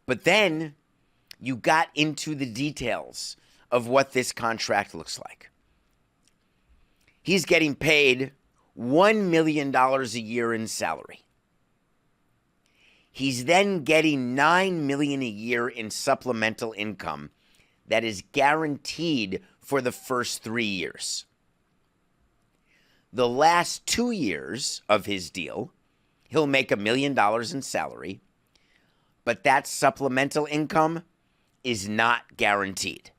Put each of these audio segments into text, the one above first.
But then you got into the details of what this contract looks like. He's getting paid $1 million a year in salary. He's then getting $9 million a year in supplemental income that is guaranteed for the first 3 years. The last 2 years of his deal, he'll make $1 million in salary, but that supplemental income is not guaranteed.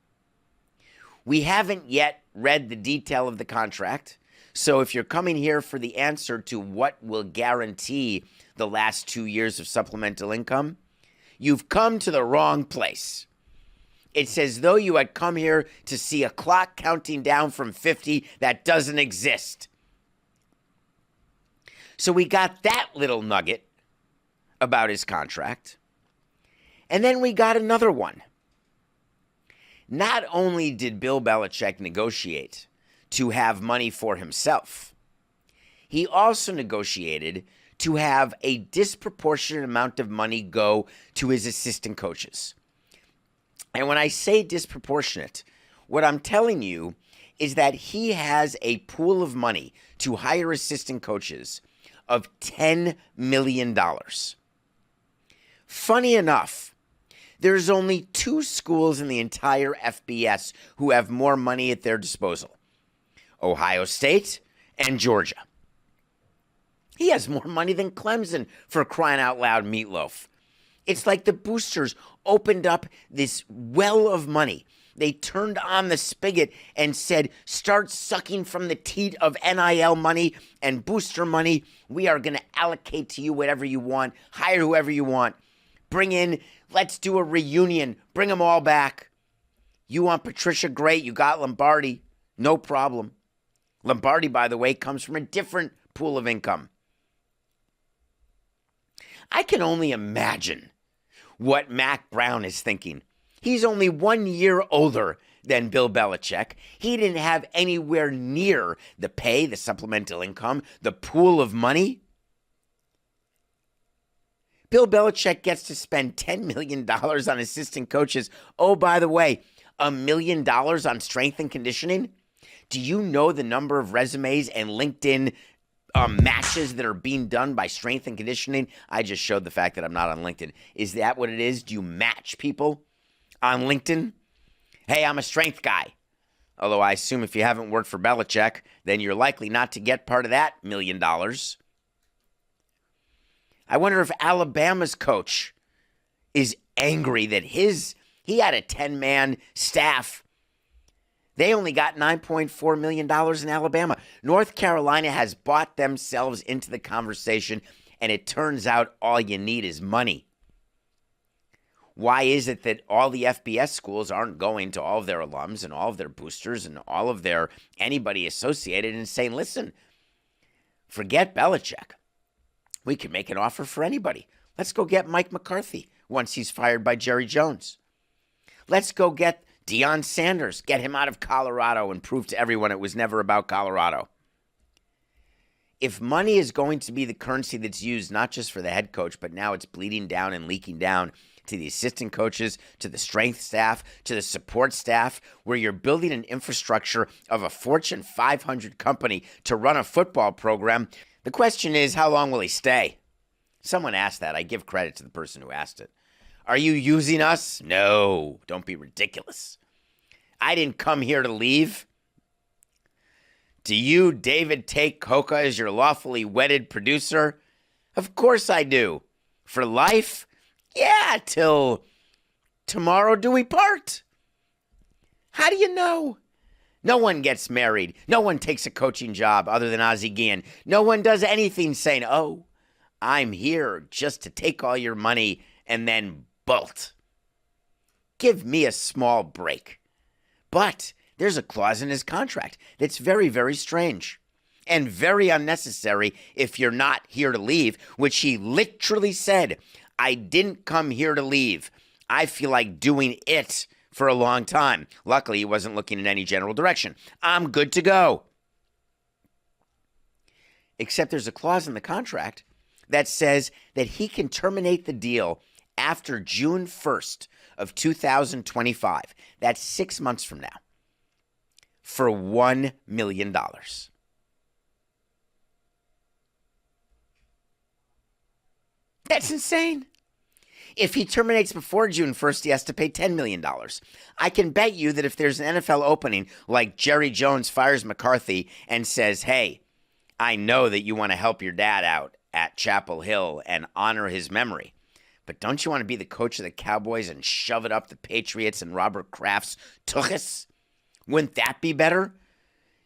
We haven't yet read the detail of the contract, so if you're coming here for the answer to what will guarantee the last 2 years of supplemental income, you've come to the wrong place. It's as though you had come here to see a clock counting down from 50 that doesn't exist. So we got that little nugget about his contract. And then we got another one. Not only did Bill Belichick negotiate to have money for himself, he also negotiated to have a disproportionate amount of money go to his assistant coaches. And when I say disproportionate, what I'm telling you is that he has a pool of money to hire assistant coaches of $10 million. Funny enough, there's only 2 schools in the entire FBS who have more money at their disposal: Ohio State and Georgia. He has more money than Clemson, for crying out loud, Meatloaf. It's like the boosters opened up this well of money. They turned on the spigot and said, start sucking from the teat of NIL money and booster money. We are going to allocate to you whatever you want, hire whoever you want. Bring in, let's do a reunion, bring them all back. You want Patricia, great, you got Lombardi, no problem. Lombardi, by the way, comes from a different pool of income. I can only imagine what Mac Brown is thinking. He's only 1 year older than Bill Belichick. He didn't have anywhere near the pay, the supplemental income, the pool of money. Bill Belichick gets to spend $10 million on assistant coaches. Oh, by the way, $1 million on strength and conditioning? Do you know the number of resumes and LinkedIn matches that are being done by strength and conditioning? I just showed the fact that I'm not on LinkedIn. Is that what it is? Do you match people on LinkedIn? Hey, I'm a strength guy. Although I assume if you haven't worked for Belichick, then you're likely not to get part of that $1 million. I wonder if Alabama's coach is angry that he had a 10-man staff. They only got $9.4 million in Alabama. North Carolina has bought themselves into the conversation, and it turns out all you need is money. Why is it that all the FBS schools aren't going to all of their alums and all of their boosters and all of their anybody associated and saying, listen, forget Belichick. We can make an offer for anybody. Let's go get Mike McCarthy once he's fired by Jerry Jones. Let's go get Deion Sanders, get him out of Colorado and prove to everyone it was never about Colorado. If money is going to be the currency that's used not just for the head coach, but now it's bleeding down and leaking down to the assistant coaches, to the strength staff, to the support staff, where you're building an infrastructure of a Fortune 500 company to run a football program, the question is, how long will he stay? Someone asked that. I give credit to the person who asked it. Are you using us? No, don't be ridiculous. I didn't come here to leave. Do you, David, take Coca as your lawfully wedded producer? Of course I do. For life? Yeah, till tomorrow do we part. How do you know? No one gets married. No one takes a coaching job other than Ozzie Guillen. No one does anything saying, oh, I'm here just to take all your money and then bolt. Give me a small break. But there's a clause in his contract that's very, very strange and very unnecessary if you're not here to leave, which he literally said, I didn't come here to leave. I feel like doing it for a long time. Luckily, he wasn't looking in any general direction. I'm good to go. Except there's a clause in the contract that says that he can terminate the deal after June 1st of 2025, that's 6 months from now, for $1 million. That's insane. If he terminates before June 1st, he has to pay $10 million. I can bet you that if there's an NFL opening like Jerry Jones fires McCarthy and says, hey, I know that you want to help your dad out at Chapel Hill and honor his memory, but don't you want to be the coach of the Cowboys and shove it up the Patriots and Robert Kraft's tuchus? Wouldn't that be better?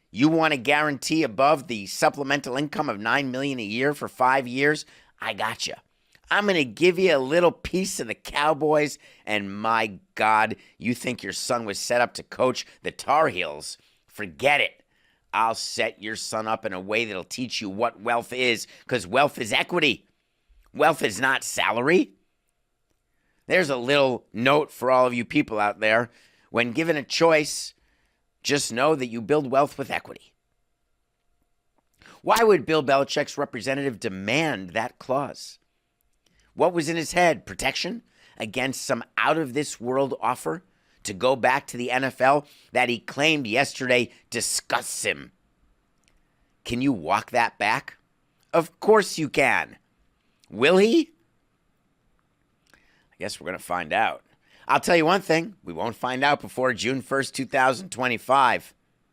You want to guarantee above the supplemental income of $9 million a year for 5 years? I got you. I'm going to give you a little piece of the Cowboys, and my God, you think your son was set up to coach the Tar Heels? Forget it. I'll set your son up in a way that'll teach you what wealth is, because wealth is equity. Wealth is not salary. There's a little note for all of you people out there. When given a choice, just know that you build wealth with equity. Why would Bill Belichick's representative demand that clause? What was in his head? Protection against some out-of-this-world offer to go back to the NFL that he claimed yesterday disgusts him. Can you walk that back? Of course you can. Will he? I guess we're going to find out. I'll tell you one thing. We won't find out before June 1st, 2025.